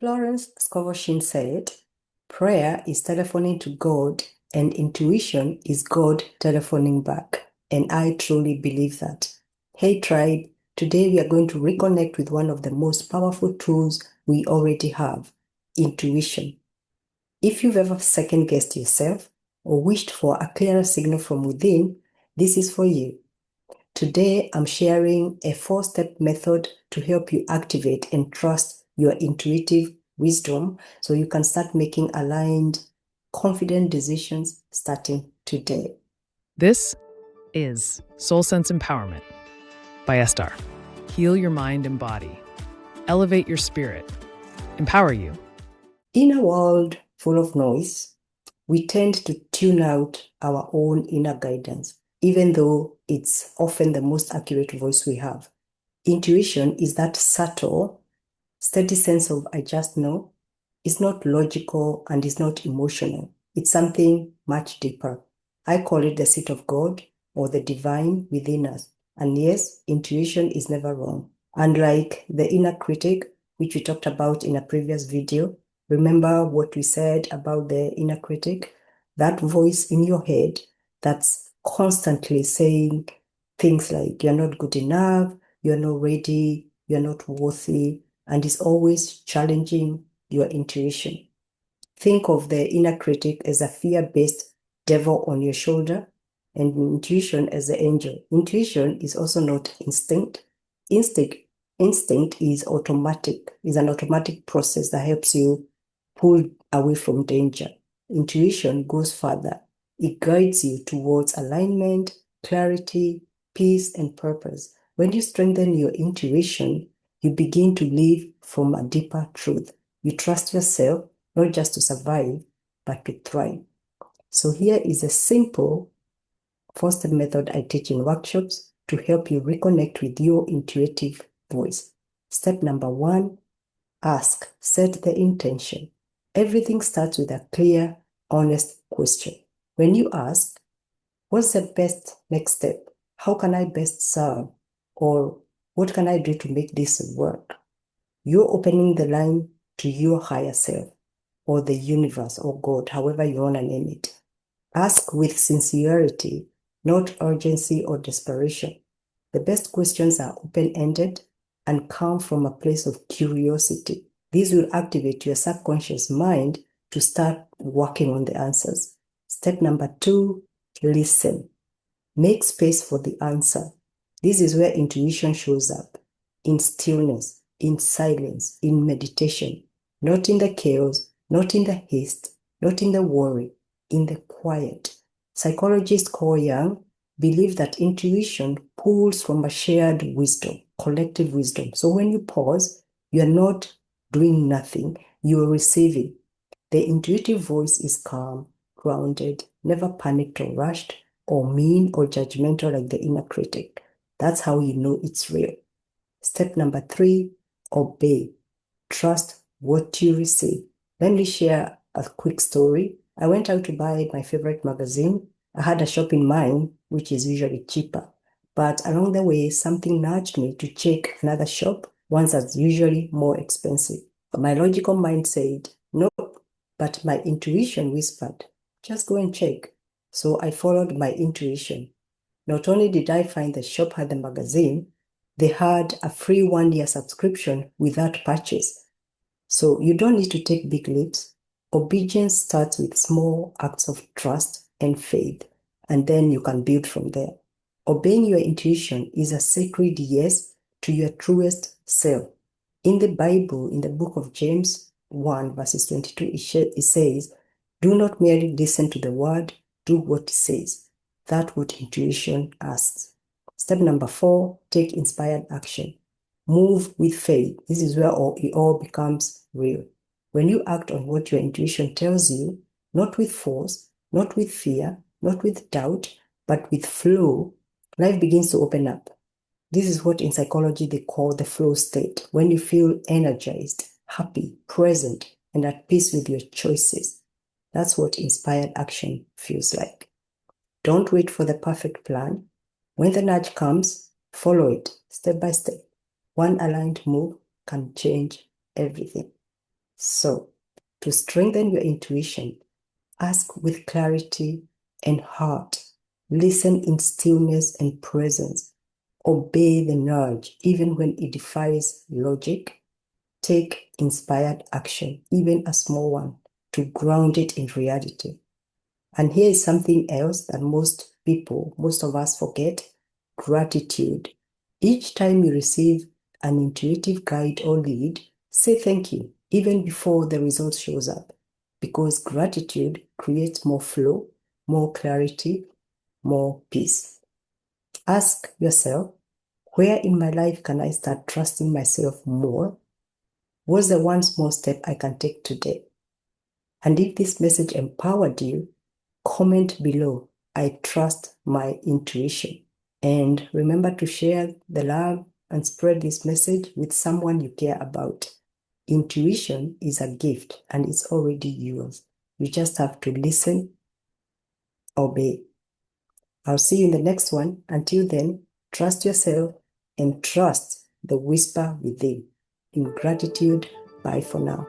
Florence Scovel Shinn said, prayer is telephoning to God and intuition is God telephoning back. And I truly believe that. Hey tribe, today we are going to reconnect with one of the most powerful tools we already have, intuition. If you've ever second-guessed yourself or wished for a clearer signal from within, this is for you. Today, I'm sharing a 4-step method to help you activate and trust your intuitive wisdom so you can start making aligned, confident decisions starting today. This is Soul Sense Empowerment by Estar. Heal your mind and body, elevate your spirit, empower you. In a world full of noise, we tend to tune out our own inner guidance, even though it's often the most accurate voice we have. Intuition is that subtle, steady sense of I just know. It's not logical and it's not emotional. It's something much deeper. I call it the seat of God or the divine within us. And yes, intuition is never wrong. Unlike the inner critic, which we talked about in a previous video, remember what we said about the inner critic? That voice in your head that's constantly saying things like, you're not good enough, you're not ready, you're not worthy, and is always challenging your intuition. Think of the inner critic as a fear-based devil on your shoulder and intuition as the angel. Intuition is also not instinct. Instinct is automatic, is an automatic process that helps you pull away from danger. Intuition goes further. It guides you towards alignment, clarity, peace, and purpose. When you strengthen your intuition, you begin to live from a deeper truth. You trust yourself, not just to survive, but to thrive. So here is a simple 4-step method I teach in workshops to help you reconnect with your intuitive voice. Step number 1, ask, set the intention. Everything starts with a clear, honest question. When you ask, what's the best next step? How can I best serve? Or what can I do to make this work? You're opening the line to your higher self, or the universe, or God, however you want to name it. Ask with sincerity, not urgency or desperation. The best questions are open-ended and come from a place of curiosity. These will activate your subconscious mind to start working on the answers. Step number 2, listen. Make space for the answer. This is where intuition shows up, in stillness, in silence, in meditation, not in the chaos, not in the haste, not in the worry, in the quiet. Psychologist Carl Jung believed that intuition pulls from a shared wisdom, collective wisdom. So when you pause, you're not doing nothing, you're receiving. The intuitive voice is calm, grounded, never panicked or rushed, or mean or judgmental like the inner critic. That's how you know it's real. Step number 3, obey. Trust what you receive. Let me share a quick story. I went out to buy my favorite magazine. I had a shop in mind, which is usually cheaper. But along the way, something nudged me to check another shop, ones that's usually more expensive. But my logical mind said, nope. But my intuition whispered, just go and check. So I followed my intuition. Not only did I find the shop had the magazine, they had a free 1-year subscription without purchase. So you don't need to take big leaps. Obedience starts with small acts of trust and faith, and then you can build from there. Obeying your intuition is a sacred yes to your truest self. In the Bible, in the book of James 1, verses 22, it says, do not merely listen to the word, do what it says. That's what intuition asks. Step number 4, take inspired action. Move with faith. This is where it all becomes real. When you act on what your intuition tells you, not with force, not with fear, not with doubt, but with flow, life begins to open up. This is what in psychology they call the flow state, when you feel energized, happy, present, and at peace with your choices. That's what inspired action feels like. Don't wait for the perfect plan. When the nudge comes, follow it step by step. One aligned move can change everything. So, to strengthen your intuition, ask with clarity and heart. Listen in stillness and presence. Obey the nudge, even when it defies logic. Take inspired action, even a small one, to ground it in reality. And here is something else that most of us forget: gratitude. Each time you receive an intuitive guide or lead, say thank you, even before the result shows up, because gratitude creates more flow, more clarity, more peace. Ask yourself, where in my life can I start trusting myself more? What's the one small step I can take today? And if this message empowered you, comment below, I trust my intuition. And remember to share the love and spread this message with someone you care about. Intuition is a gift and it's already yours. You just have to listen, obey. I'll see you in the next one. Until then, trust yourself and trust the whisper within. In gratitude, bye for now.